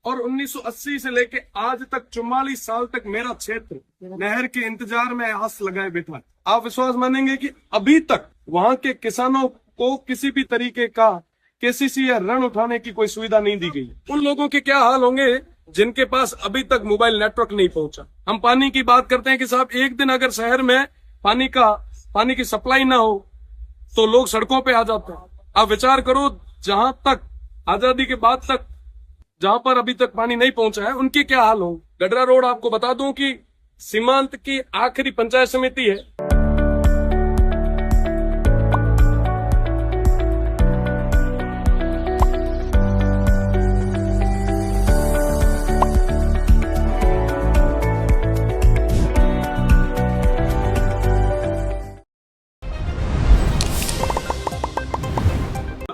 और 1980 से लेके आज तक 44 साल तक मेरा क्षेत्र नहर के इंतजार में आस लगाए बैठा है। आप विश्वास मानेंगे कि अभी तक वहां के किसानों को किसी भी तरीके का केसीसी या ऋण उठाने की कोई सुविधा नहीं दी गई। उन लोगों के क्या हाल होंगे जिनके पास अभी तक मोबाइल नेटवर्क नहीं पहुंचा। हम पानी की बात करते हैं कि साहब एक दिन अगर शहर में पानी की सप्लाई ना हो तो लोग सड़कों पे आ जाते हैं। आप विचार करो, जहां तक आजादी के बाद तक जहां पर अभी तक पानी नहीं पहुंचा है उनके क्या हाल हो। गडरा रोड आपको बता दूं कि सीमांत की आखिरी पंचायत समिति है।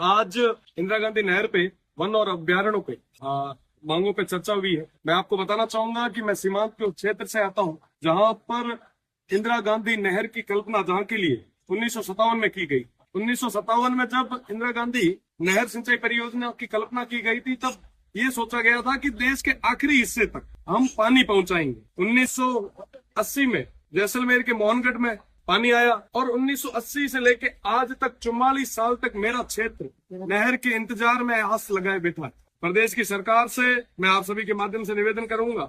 आज इंदिरा गांधी नहर पे वन और अभ्यारण्यों पे मांगों पे चर्चा हुई है। मैं आपको बताना चाहूंगा कि मैं सीमांत के क्षेत्र से आता हूं, जहां पर इंदिरा गांधी नहर की कल्पना जहां के लिए 1957 में की गई। 1957 में जब इंदिरा गांधी नहर सिंचाई परियोजना की कल्पना की गई थी, तब ये सोचा गया था कि देश के आखिरी हिस्से तक हम पानी पहुंचाएंगे। 1980 में जैसलमेर के मोहनगढ़ में पानी आया और 1980 से लेके आज तक 44 साल तक मेरा क्षेत्र नहर के इंतजार में आस लगाए बैठा है। प्रदेश की सरकार से मैं आप सभी के माध्यम से निवेदन करूंगा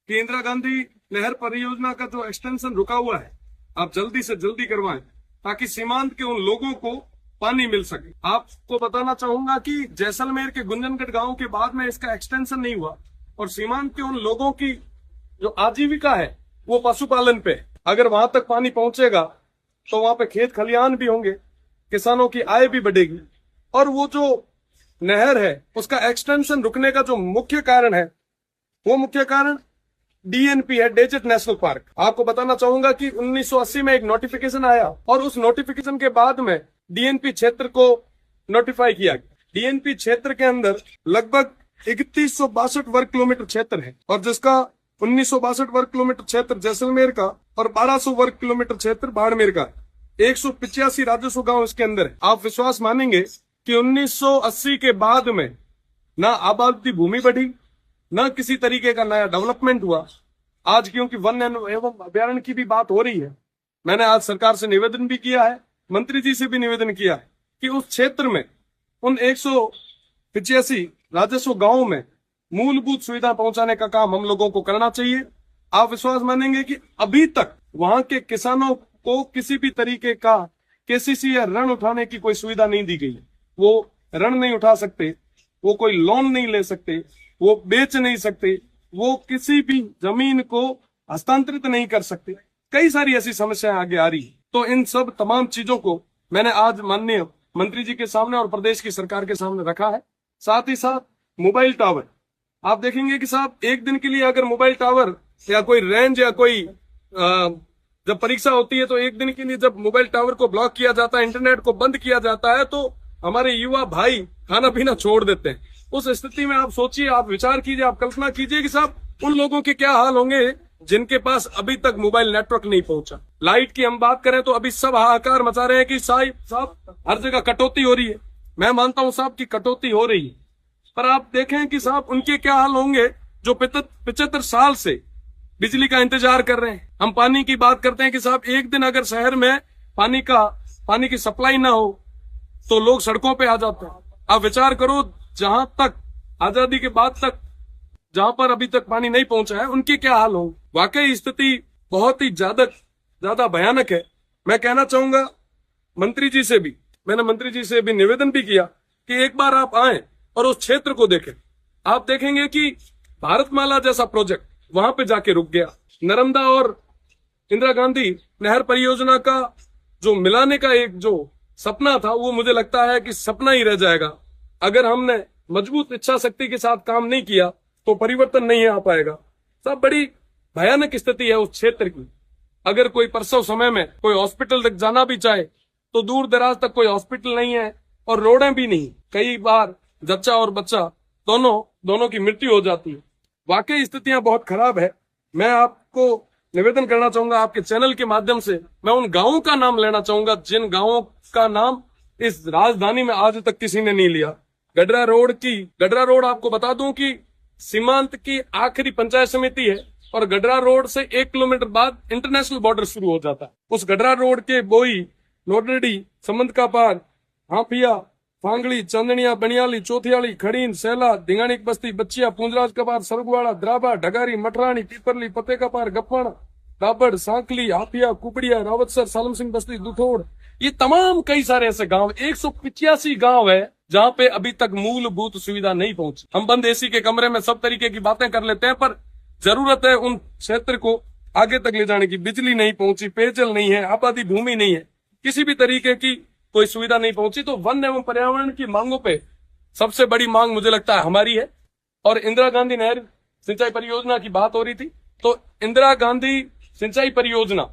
कि इंदिरा गांधी नहर परियोजना का जो एक्सटेंशन रुका हुआ है आप जल्दी से जल्दी करवाएं, ताकि सीमांत के उन लोगों को पानी मिल सके। आपको बताना चाहूंगा कि जैसलमेर के गुंजनगढ़ गांव के बाद में इसका एक्सटेंशन नहीं हुआ और सीमांत के उन लोगों की जो आजीविका है वो पशुपालन पे। अगर वहां तक पानी पहुंचेगा तो वहां पे खेत खलिहान भी होंगे, किसानों की आय भी बढ़ेगी। और वो जो नहर है उसका एक्सटेंशन रुकने का जो मुख्य कारण है वो मुख्य कारण डीएनपी है, डेजर्ट नेशनल पार्क। आपको बताना चाहूंगा कि 1980 में एक नोटिफिकेशन आया और उस नोटिफिकेशन के बाद में डीएनपी क्षेत्र को नोटिफाई किया गया। डीएनपी क्षेत्र के अंदर लगभग 3162 वर्ग किलोमीटर क्षेत्र है और जिसका 1962 वर्ग किलोमीटर क्षेत्र जैसलमेर का और 1200 वर्ग किलोमीटर क्षेत्र बाड़मेर का। 185 राजस्व गांव इसके अंदर है। आप विश्वास मानेंगे कि 1980 के बाद में ना आबादी भूमि बढ़ी, ना किसी तरीके का नया डेवलपमेंट हुआ। आज क्योंकि वन एवं अभ्यारण्य की भी बात हो रही है, मैंने आज सरकार से निवेदन भी किया है, मंत्री जी से भी निवेदन किया है कि उस क्षेत्र में उन 185 राजस्व गांवों में मूलभूत सुविधा पहुंचाने का काम हम लोगों को करना चाहिए। आप विश्वास मानेंगे कि अभी तक वहां के किसानों को किसी भी तरीके का केसीसी या ऋण उठाने की कोई सुविधा नहीं दी गई। वो ऋण नहीं उठा सकते, वो कोई लोन नहीं ले सकते, वो बेच नहीं सकते, वो किसी भी जमीन को हस्तांतरित नहीं कर सकते। कई सारी ऐसी समस्याएं आगे आ रही है। तो इन सब तमाम चीजों को मैंने आज माननीय मंत्री जी के सामने और प्रदेश की सरकार के सामने रखा है। साथ ही साथ मोबाइल टावर, आप देखेंगे कि साहब एक दिन के लिए अगर मोबाइल टावर या कोई रेंज या कोई जब परीक्षा होती है तो एक दिन के लिए जब मोबाइल टावर को ब्लॉक किया जाता है, इंटरनेट को बंद किया जाता है, तो हमारे युवा भाई खाना पीना छोड़ देते हैं। उस स्थिति में आप सोचिए, आप विचार कीजिए, आप कल्पना कीजिए कि साहब उन लोगों के क्या हाल होंगे जिनके पास अभी तक मोबाइल नेटवर्क नहीं पहुंचा। लाइट की हम बात करें तो अभी सब हाहाकार मचा रहे हैं कि साहब हर जगह कटौती हो रही है। मैं मानता हूं साहब की कटौती हो रही है, पर आप देखें कि साहब उनके क्या हाल होंगे जो 75 साल से बिजली का इंतजार कर रहे हैं। हम पानी की बात करते हैं कि साहब एक दिन अगर शहर में पानी की सप्लाई ना हो तो लोग सड़कों पे आ जाते हैं। आप विचार करो, जहां तक आजादी के बाद तक जहां पर अभी तक पानी नहीं पहुंचा है उनके क्या हाल होंगे। वाकई स्थिति बहुत ही ज्यादा भयानक है। मैं कहना चाहूंगा मंत्री जी से भी, मैंने मंत्री जी से भी निवेदन भी किया कि एक बार आप आए और उस क्षेत्र को देखें। आप देखेंगे कि भारतमाला जैसा प्रोजेक्ट वहां पे जाके रुक गया। नर्मदा और इंदिरा गांधी नहर परियोजना का जो मिलाने का एक जो सपना था वो मुझे लगता है कि सपना ही रह जाएगा। अगर हमने मजबूत इच्छा शक्ति के साथ काम नहीं किया तो परिवर्तन नहीं आ पाएगा। सब बड़ी भयानक स्थिति है उस क्षेत्र की। अगर कोई प्रसव समय में कोई हॉस्पिटल तक जाना भी चाहे तो दूर दराज तक कोई हॉस्पिटल नहीं है और रोडें भी नहीं। कई बार जच्चा और बच्चा दोनों की मृत्यु हो जाती है। वाकई स्थितियां बहुत खराब है। मैं आपको निवेदन करना चाहूंगा आपके चैनल के माध्यम से, मैं उन गांवों का नाम लेना चाहूंगा जिन गांवों का नाम इस राजधानी में आज तक किसी ने नहीं लिया। गडरा रोड आपको बता दूं कि सीमांत की आखिरी पंचायत समिति है और गडरा रोड से 1 किलोमीटर बाद इंटरनेशनल बॉर्डर शुरू हो जाता है। उस गडरा रोड के बोई, लोडरडी, समंत का पार, हाफिया, फांगड़ी, चंदनिया, बनियाली, चौथियाली, खड़ीन, सैला, धिंगानी की बस्ती, बच्चिया, पूंजराज का पार, सरगवाड़ा, द्राबा, ढगारी, मठरानी, पीपरली, पते का पार, गप्पण, राबड़, सांकली, हाफिया, कुपड़िया, रावतसर, सालम सिंह बस्ती, दुथोड़, ये तमाम कई सारे ऐसे गांव, 185 गांव है जहां पे अभी तक मूलभूत सुविधा नहीं पहुंची। हम बंद एसी के कमरे में सब तरीके की बातें कर लेते हैं, पर जरूरत है उन क्षेत्र को आगे तक ले जाने की। बिजली नहीं पहुंची, पेयजल नहीं है, आबादी भूमि नहीं है, किसी भी तरीके की कोई सुविधा नहीं पहुंची। तो वन एवं पर्यावरण की मांगों पे सबसे बड़ी मांग मुझे लगता है हमारी है। और इंदिरा गांधी नहर सिंचाई परियोजना की बात हो रही थी, तो इंदिरा गांधी सिंचाई परियोजना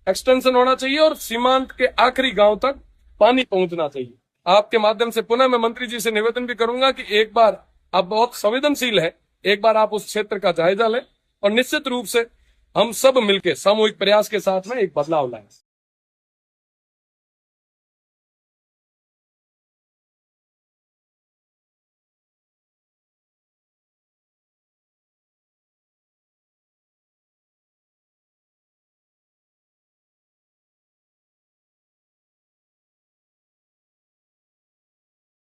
एक्सटेंशन होना चाहिए और सीमांत के आखिरी गांव तक पानी पहुंचना चाहिए। आपके माध्यम से पुनः मैं मंत्री जी से निवेदन भी करूंगा कि एक बार, आप बहुत संवेदनशील है, एक बार आप उस क्षेत्र का जायजा लें और निश्चित रूप से हम सब मिलकर सामूहिक प्रयास के साथ में एक बदलाव लाएं।